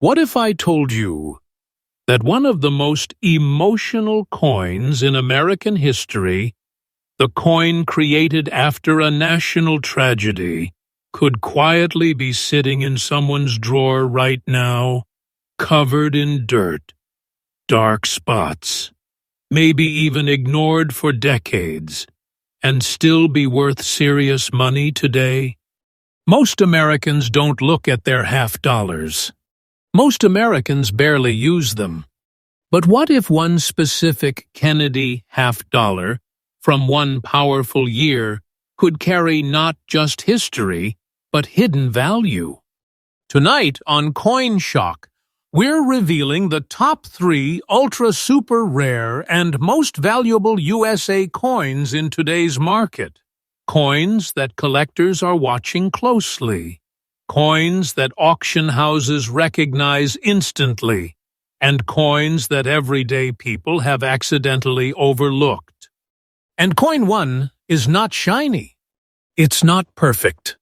What if I told you that one of the most emotional coins in American history, the coin created after a national tragedy, could quietly be sitting in someone's drawer right now, covered in dirt, dark spots, maybe even ignored for decades, and still be worth serious money today? Most Americans don't look at their half dollars. Most Americans barely use them. But what if one specific Kennedy half dollar from one powerful year could carry not just history, but hidden value? Tonight on CoinShock, we're revealing the top 3 ultra-super rare and most valuable USA coins in today's market. Coins that collectors are watching closely. Coins that auction houses recognize instantly. And coins that everyday people have accidentally overlooked. And coin 1 is not shiny. It's not perfect.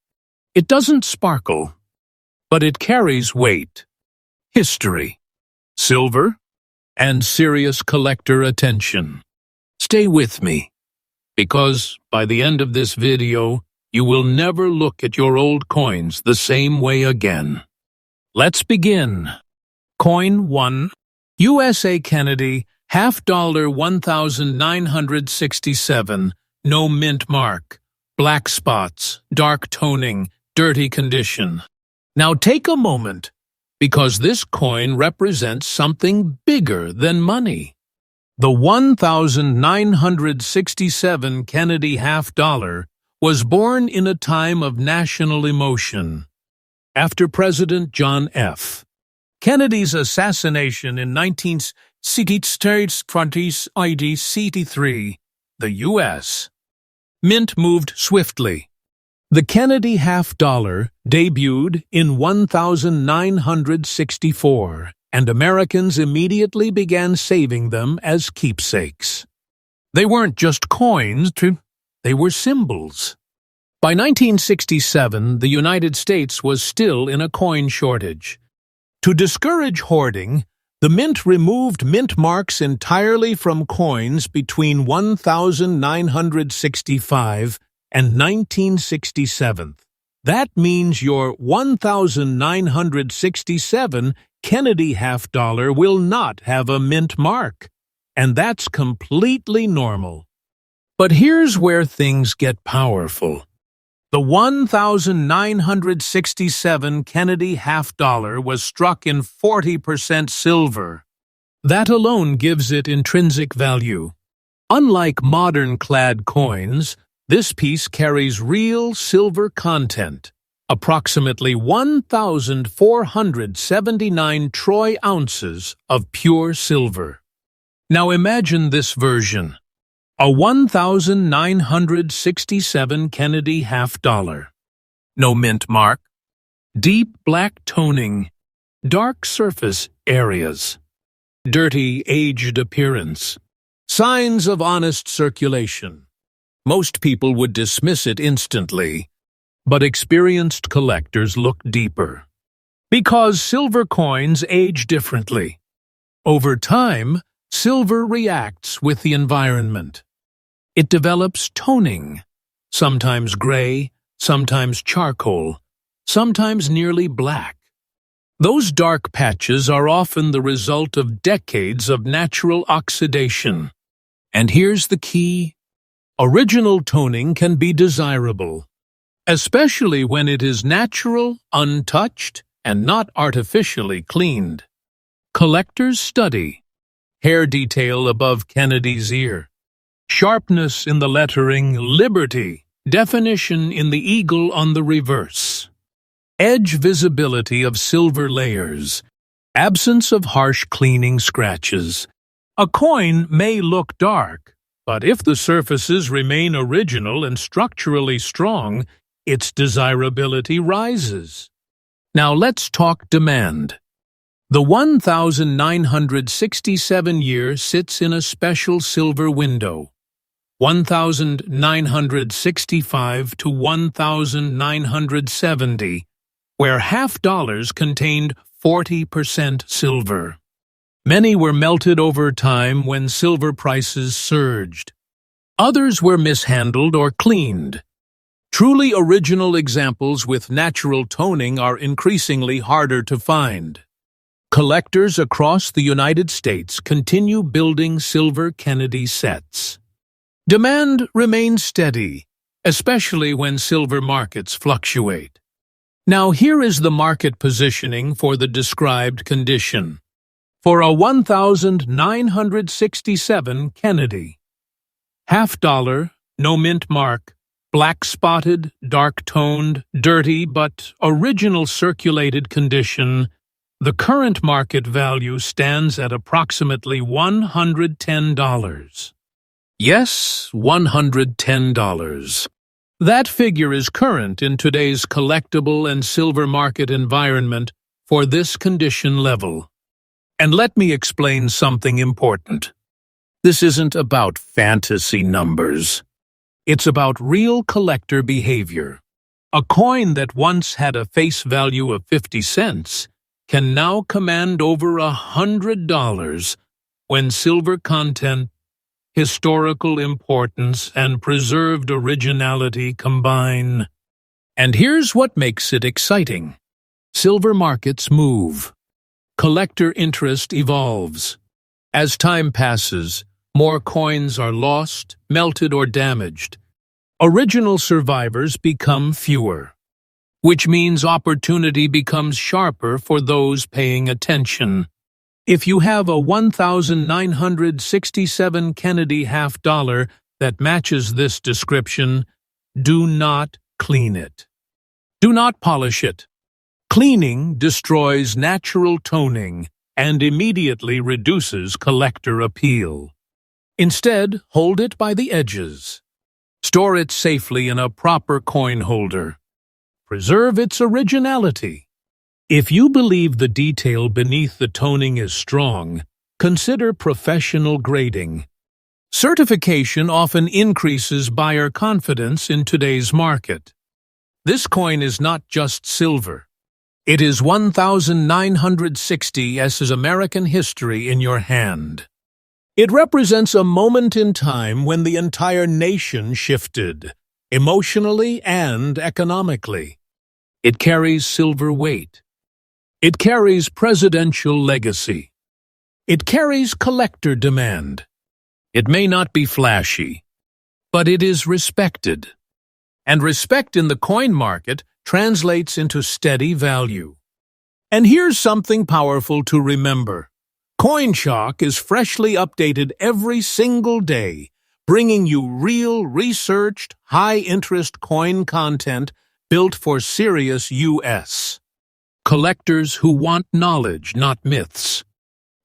It doesn't sparkle. But it carries weight, history, silver, and serious collector attention. Stay with me, because by the end of this video, you will never look at your old coins the same way again. Let's begin. Coin 1, USA Kennedy, half dollar 1967, no mint mark, black spots, dark toning, dirty condition. Now take a moment, because this coin represents something bigger than money. The 1967 Kennedy half dollar was born in a time of national emotion. After President John F. Kennedy's assassination in 1963, the U.S. Mint moved swiftly. The Kennedy half dollar debuted in 1964, and Americans immediately began saving them as keepsakes. They weren't just coins, they were symbols. By 1967, the United States was still in a coin shortage. To discourage hoarding, the mint removed mint marks entirely from coins between 1965 and 1967. That means your 1967 Kennedy half dollar will not have a mint mark, and that's completely normal. But here's where things get powerful. The 1967 Kennedy half dollar was struck in 40% silver. That alone gives it intrinsic value. Unlike modern clad coins, this piece carries real silver content, approximately 1,479 troy ounces of pure silver. Now imagine this version. A 1967 Kennedy half dollar. No mint mark. Deep black toning. Dark surface areas. Dirty, aged appearance. Signs of honest circulation. Most people would dismiss it instantly, but experienced collectors look deeper. Because silver coins age differently. Over time, silver reacts with the environment. It develops toning, sometimes gray, sometimes charcoal, sometimes nearly black. Those dark patches are often the result of decades of natural oxidation. And here's the key. Original toning can be desirable, especially when it is natural, untouched, and not artificially cleaned. Collectors study. Hair detail above Kennedy's ear. Sharpness in the lettering Liberty, definition in the eagle on the reverse. Edge visibility of silver layers, absence of harsh cleaning scratches. A coin may look dark, but if the surfaces remain original and structurally strong, its desirability rises. Now let's talk demand. The 1967 year sits in a special silver window. 1965 to 1970, where half dollars contained 40% silver. Many were melted over time when silver prices surged. Others were mishandled or cleaned. Truly original examples with natural toning are increasingly harder to find. Collectors across the United States continue building silver Kennedy sets. Demand remains steady, especially when silver markets fluctuate. Now here is the market positioning for the described condition. For a 1967 Kennedy, $half, no mint mark, black spotted, dark toned, dirty but original circulated condition, the current market value stands at approximately $110. Yes, $110. That figure is current in today's collectible and silver market environment for this condition level. And let me explain something important. This isn't about fantasy numbers. It's about real collector behavior. A coin that once had a face value of 50 cents can now command over $100 when silver content, historical importance, and preserved originality combine. And here's what makes it exciting. Silver markets move. Collector interest evolves. As time passes, more coins are lost, melted, or damaged. Original survivors become fewer, which means opportunity becomes sharper for those paying attention. If you have a 1967 Kennedy $half that matches this description, do not clean it. Do not polish it. Cleaning destroys natural toning and immediately reduces collector appeal. Instead, hold it by the edges. Store it safely in a proper coin holder. Preserve its originality. If you believe the detail beneath the toning is strong, consider professional grading. Certification often increases buyer confidence in today's market. This coin is not just silver. It is 1960's American history in your hand. It represents a moment in time when the entire nation shifted, emotionally and economically. It carries silver weight. It carries presidential legacy. It carries collector demand. It may not be flashy, but it is respected. And respect in the coin market translates into steady value. And here's something powerful to remember. CoinShock is freshly updated every single day, bringing you real, researched, high-interest coin content built for serious U.S. collectors who want knowledge, not myths.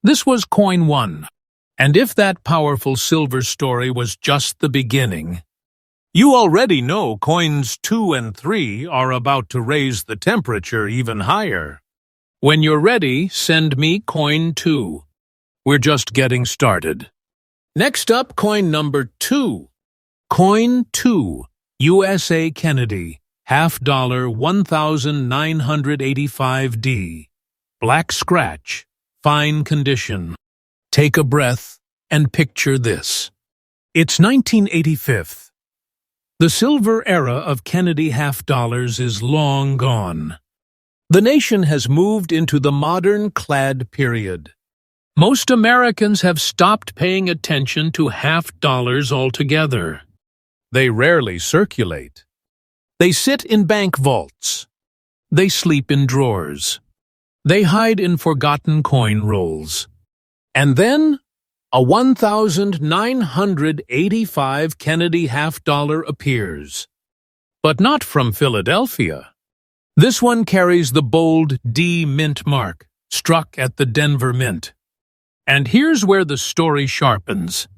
This was Coin 1, and if that powerful silver story was just the beginning, you already know Coins 2 and 3 are about to raise the temperature even higher. When you're ready, send me Coin 2. We're just getting started. Next up, coin number 2. Coin 2, USA Kennedy, $half 1985D. Black scratch, fine condition. Take a breath and picture this. It's 1985. The silver era of Kennedy $half is long gone. The nation has moved into the modern clad period. Most Americans have stopped paying attention to $half altogether. They rarely circulate. They sit in bank vaults. They sleep in drawers. They hide in forgotten coin rolls. And then, a 1985 Kennedy $half appears. But not from Philadelphia. This one carries the bold D mint mark, struck at the Denver Mint. And here's where the story sharpens.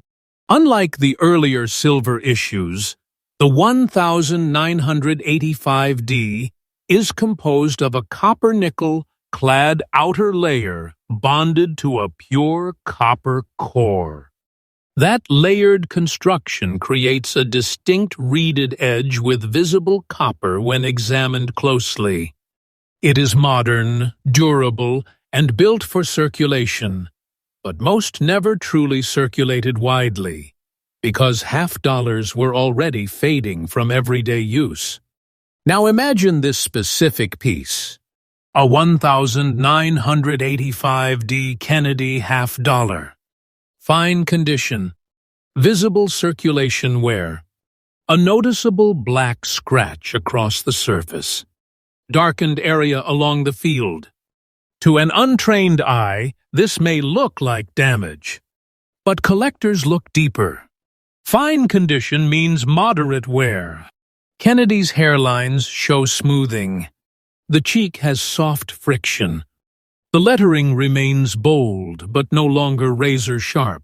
Unlike the earlier silver issues, the 1985D is composed of a copper-nickel-clad outer layer bonded to a pure copper core. That layered construction creates a distinct reeded edge with visible copper when examined closely. It is modern, durable, and built for circulation, but most never truly circulated widely, because half-dollars were already fading from everyday use. Now imagine this specific piece, a 1985D Kennedy half-dollar. Fine condition, visible circulation wear, a noticeable black scratch across the surface, darkened area along the field. To an untrained eye, this may look like damage, but collectors look deeper. Fine condition means moderate wear. Kennedy's hairlines show smoothing. The cheek has soft friction. The lettering remains bold, but no longer razor-sharp.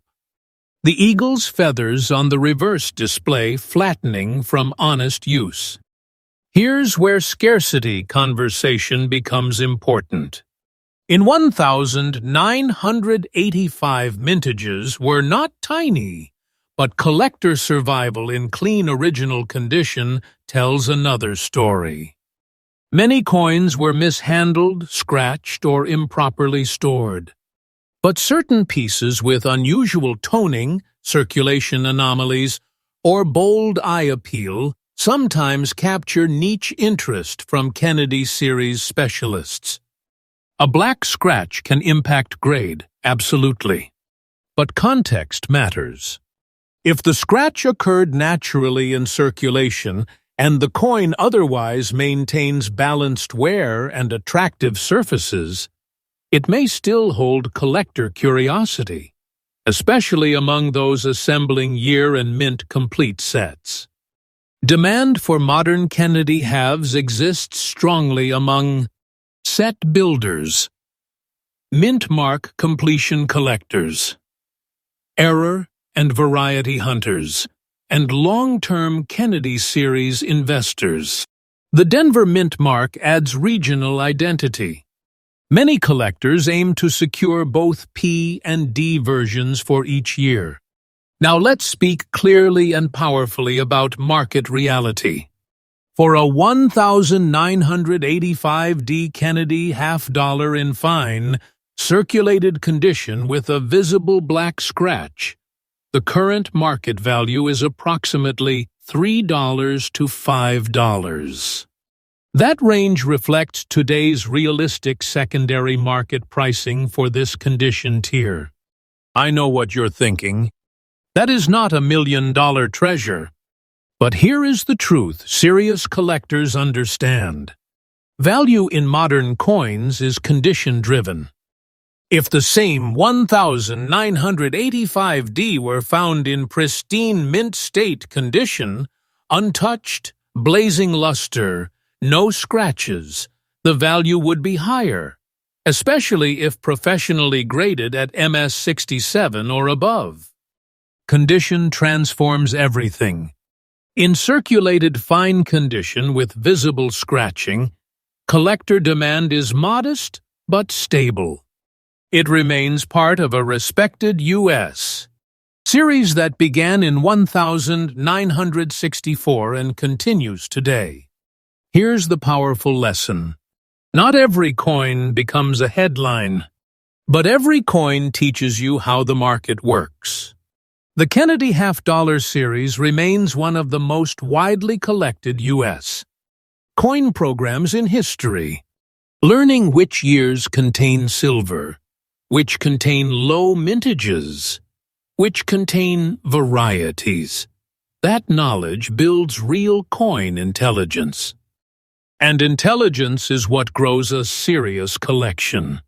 The eagle's feathers on the reverse display flattening from honest use. Here's where scarcity conversation becomes important. In 1985 mintages were not tiny, but collector survival in clean original condition tells another story. Many coins were mishandled, scratched, or improperly stored. But certain pieces with unusual toning, circulation anomalies, or bold eye appeal sometimes capture niche interest from Kennedy series specialists. A black scratch can impact grade, absolutely. But context matters. If the scratch occurred naturally in circulation and the coin otherwise maintains balanced wear and attractive surfaces, it may still hold collector curiosity, especially among those assembling year and mint complete sets. Demand for modern Kennedy halves exists strongly among set builders, mint mark completion collectors, error and variety hunters, and long-term Kennedy series investors. The Denver mint mark adds regional identity. Many collectors aim to secure both P and D versions for each year. Now let's speak clearly and powerfully about market reality. For a 1985D Kennedy half-dollar in fine, circulated condition with a visible black scratch, the current market value is approximately $3 to $5. That range reflects today's realistic secondary market pricing for this condition tier. I know what you're thinking. That is not a $1 million treasure. But here is the truth serious collectors understand. Value in modern coins is condition-driven. If the same 1985D were found in pristine mint state condition, untouched, blazing luster, no scratches, the value would be higher, especially if professionally graded at MS67 or above. Condition transforms everything. In circulated fine condition with visible scratching, collector demand is modest but stable. It remains part of a respected U.S. series that began in 1964 and continues today. Here's the powerful lesson. Not every coin becomes a headline, but every coin teaches you how the market works. The Kennedy half-dollar series remains one of the most widely collected U.S. coin programs in history. Learning which years contain silver, which contain low mintages, which contain varieties. That knowledge builds real coin intelligence. And intelligence is what grows a serious collection.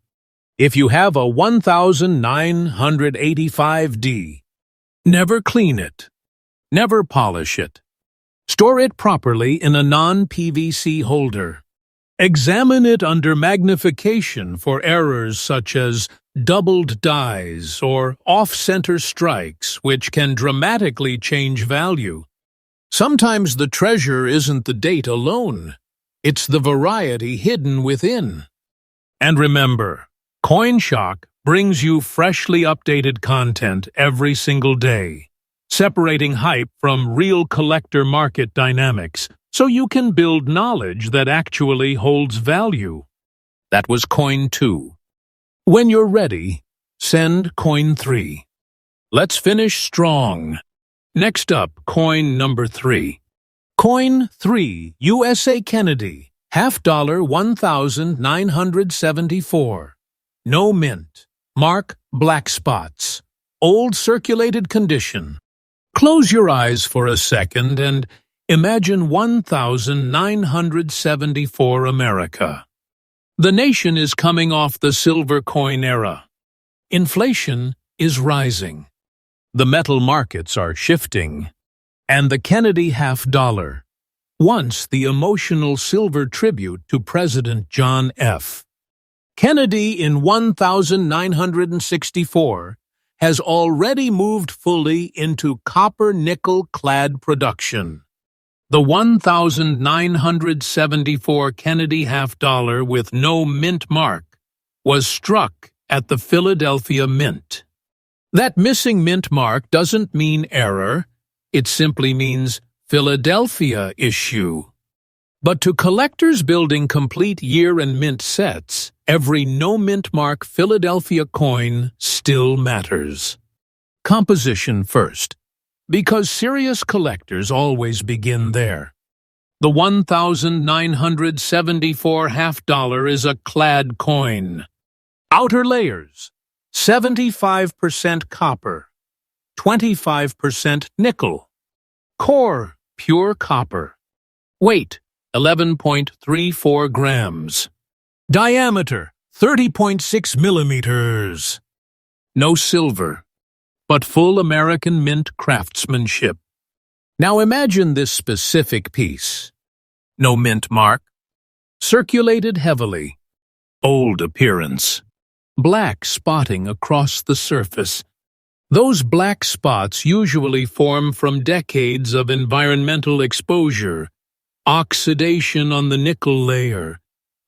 If you have a 1985D, never clean it. Never polish it. Store it properly in a non-PVC holder. Examine it under magnification for errors such as doubled dies or off-center strikes, which can dramatically change value. Sometimes the treasure isn't the date alone. It's the variety hidden within. And remember, CoinShock brings you freshly updated content every single day, separating hype from real collector market dynamics so you can build knowledge that actually holds value. That was coin 2. When you're ready, send coin 3. Let's finish strong. Next up, coin number 3. Coin 3, USA Kennedy, $half, 1974. No mint. Mark, black spots. Old circulated condition. Close your eyes for a second and imagine 1974 America. The nation is coming off the silver coin era. Inflation is rising. The metal markets are shifting. And the Kennedy $half, once the emotional silver tribute to President John F. Kennedy in 1964, has already moved fully into copper-nickel-clad production. The 1974 Kennedy $half with no mint mark was struck at the Philadelphia Mint. That missing mint mark doesn't mean error, it simply means Philadelphia issue. But to collectors building complete year and mint sets, every no mint mark Philadelphia coin still matters. Composition first, because serious collectors always begin there. The 1974 $half is a clad coin. Outer layers, 75% copper, 25% nickel. Core, pure copper. Weight, 11.34 grams. Diameter, 30.6 millimeters. No silver, but full American mint craftsmanship. Now imagine this specific piece. No mint mark. Circulated heavily. Old appearance. Black spotting across the surface. Those black spots usually form from decades of environmental exposure, oxidation on the nickel layer,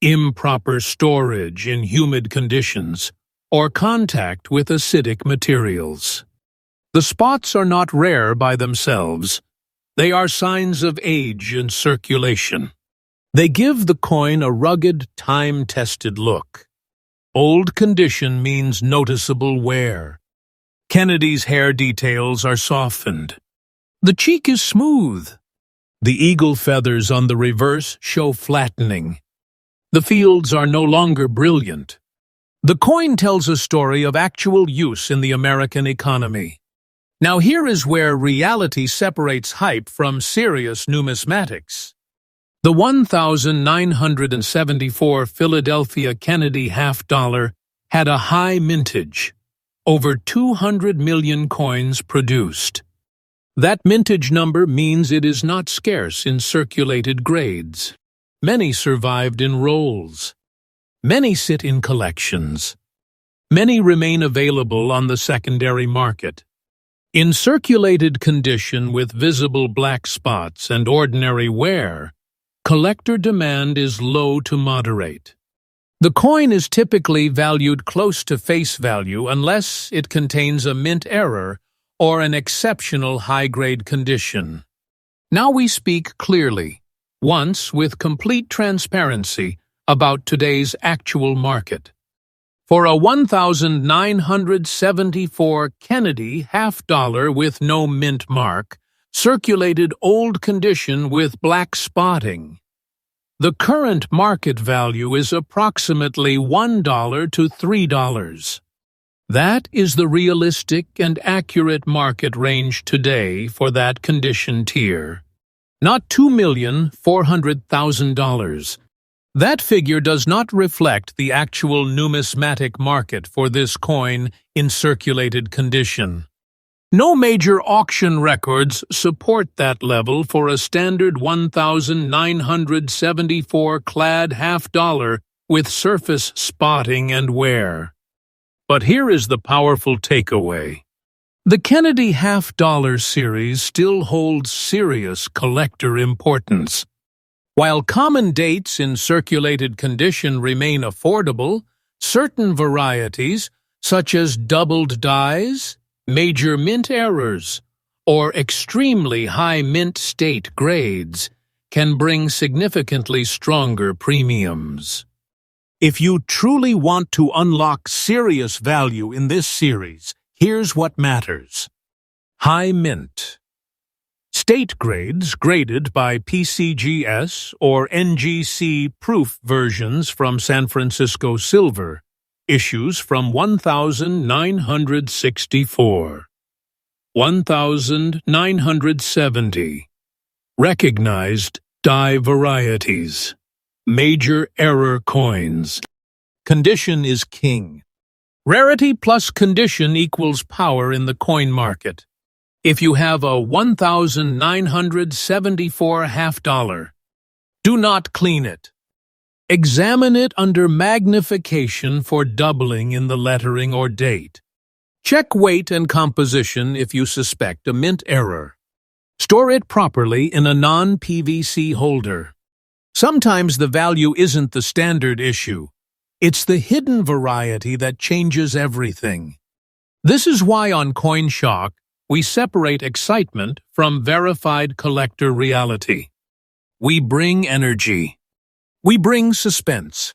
improper storage in humid conditions, or contact with acidic materials. The spots are not rare by themselves. They are signs of age and circulation. They give the coin a rugged, time-tested look. Old condition means noticeable wear. Kennedy's hair details are softened. The cheek is smooth. The eagle feathers on the reverse show flattening. The fields are no longer brilliant. The coin tells a story of actual use in the American economy. Now here is where reality separates hype from serious numismatics. The 1974 Philadelphia Kennedy $half had a high mintage. Over 200 million coins produced. That mintage number means it is not scarce in circulated grades. Many survived in rolls. Many sit in collections. Many remain available on the secondary market. In circulated condition with visible black spots and ordinary wear, collector demand is low to moderate. The coin is typically valued close to face value unless it contains a mint error or an exceptional high-grade condition. Now we speak clearly, once with complete transparency, about today's actual market. For a 1974 Kennedy $half with no mint mark, circulated old condition with black spotting, the current market value is approximately $1 to $3. That is the realistic and accurate market range today for that condition tier. Not $2,400,000. That figure does not reflect the actual numismatic market for this coin in circulated condition. No major auction records support that level for a standard 1974 clad $half with surface spotting and wear. But here is the powerful takeaway. The Kennedy $half series still holds serious collector importance. While common dates in circulated condition remain affordable, certain varieties, such as doubled dies, major mint errors, or extremely high mint state grades, can bring significantly stronger premiums. If you truly want to unlock serious value in this series, here's what matters. High mint. State grades graded by PCGS or NGC proof versions from San Francisco Silver. Issues from 1964. 1970. Recognized die varieties. Major error coins. Condition is king. Rarity plus condition equals power in the coin market. If you have a 1974 half dollar, do not clean it. Examine it under magnification for doubling in the lettering or date. Check weight and composition if you suspect a mint error. Store it properly in a non-PVC holder. Sometimes the value isn't the standard issue. It's the hidden variety that changes everything. This is why on CoinShock, we separate excitement from verified collector reality. We bring energy. We bring suspense.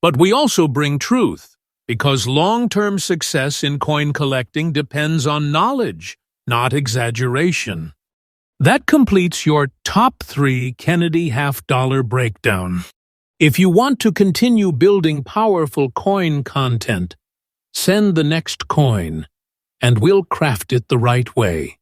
But we also bring truth, because long-term success in coin collecting depends on knowledge, not exaggeration. That completes your top 3 Kennedy half-dollar breakdown. If you want to continue building powerful coin content, send the next coin, and we'll craft it the right way.